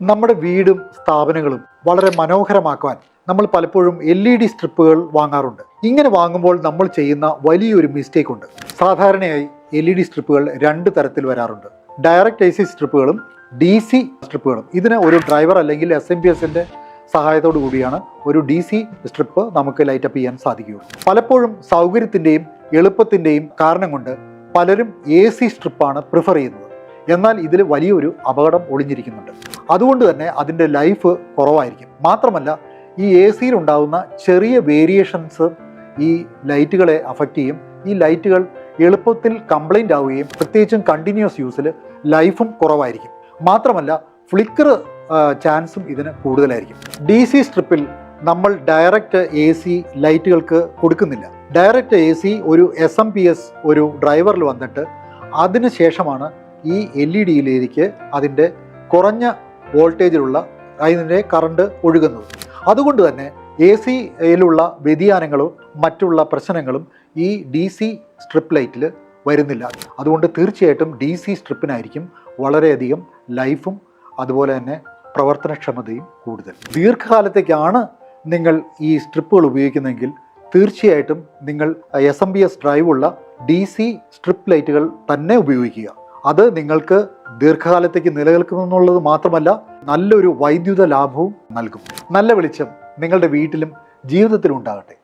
നമ്മുടെ വീടും സ്ഥാപനങ്ങളും വളരെ മനോഹരമാക്കാൻ നമ്മൾ പലപ്പോഴും LED സ്ട്രിപ്പുകൾ വാങ്ങാറുണ്ട്. ഇങ്ങനെ വാങ്ങുമ്പോൾ നമ്മൾ ചെയ്യുന്ന വലിയൊരു മിസ്റ്റേക്ക് ഉണ്ട്. സാധാരണയായി LED സ്ട്രിപ്പുകൾ രണ്ട് തരത്തിൽ വരാറുണ്ട്. Direct AC സ്ട്രിപ്പുകളും DC സ്ട്രിപ്പുകളും. ഇതിന് ഒരു ഡ്രൈവർ അല്ലെങ്കിൽ SMPSന്റെ സഹായത്തോടു കൂടിയാണ് ഒരു DC സ്ട്രിപ്പ് നമുക്ക് ലൈറ്റപ്പ് ചെയ്യാൻ സാധിക്കുകയുള്ളൂ. പലപ്പോഴും സൗകര്യത്തിൻ്റെയും എളുപ്പത്തിൻ്റെയും കാരണം കൊണ്ട് പലരും AC സ്ട്രിപ്പാണ് പ്രിഫർ ചെയ്യുന്നത്. എന്നാൽ ഇതിൽ വലിയൊരു അപകടം ഒളിഞ്ഞിരിക്കുന്നുണ്ട്. അതുകൊണ്ട് തന്നെ അതിൻ്റെ ലൈഫ് കുറവായിരിക്കും. മാത്രമല്ല, ഈ AC യിൽ ഉണ്ടാകുന്ന ചെറിയ വേരിയേഷൻസ് ഈ ലൈറ്റുകളെ അഫക്റ്റ് ചെയ്യും. ഈ ലൈറ്റുകൾ എളുപ്പത്തിൽ കംപ്ലൈൻ്റ് ആവുകയും പ്രത്യേകിച്ചും കണ്ടിന്യൂസ് യൂസിൽ ലൈഫും കുറവായിരിക്കും. മാത്രമല്ല, ഫ്ലിക്കർ ചാൻസും ഇതിന് കൂടുതലായിരിക്കും. DC സ്ട്രിപ്പിൽ നമ്മൾ ഡയറക്റ്റ് AC ലൈറ്റുകൾക്ക് കൊടുക്കുന്നില്ല. ഡയറക്റ്റ് AC ഒരു SMPS ഒരു ഡ്രൈവറിൽ വന്നിട്ട് അതിന് ശേഷമാണ് ഈ LED-യിലേക്ക് അതിൻ്റെ കുറഞ്ഞ വോൾട്ടേജിലുള്ള അതിൻ്റെ കറണ്ട് ഒഴുകുന്നത്. അതുകൊണ്ട് തന്നെ AC-യിലുള്ള വ്യതിയാനങ്ങളും മറ്റുള്ള പ്രശ്നങ്ങളും ഈ DC സ്ട്രിപ്പ് ലൈറ്റിൽ വരുന്നില്ല. അതുകൊണ്ട് തീർച്ചയായിട്ടും DC സ്ട്രിപ്പിനായിരിക്കും വളരെയധികം ലൈഫും അതുപോലെ തന്നെ പ്രവർത്തനക്ഷമതയും കൂടുതൽ. ദീർഘകാലത്തേക്കാണ് നിങ്ങൾ ഈ സ്ട്രിപ്പുകൾ ഉപയോഗിക്കുന്നതെങ്കിൽ തീർച്ചയായിട്ടും നിങ്ങൾ SMPS ഡ്രൈവുള്ള DC സ്ട്രിപ്പ് ലൈറ്റുകൾ തന്നെ ഉപയോഗിക്കുക. അത് നിങ്ങൾക്ക് ദീർഘകാലത്തേക്ക് നിലനിൽക്കുമെന്നുള്ളത് മാത്രമല്ല, നല്ലൊരു വൈദ്യുത ലാഭവും നൽകും. നല്ല വെളിച്ചം നിങ്ങളുടെ വീട്ടിലും ജീവിതത്തിലും ഉണ്ടാകട്ടെ.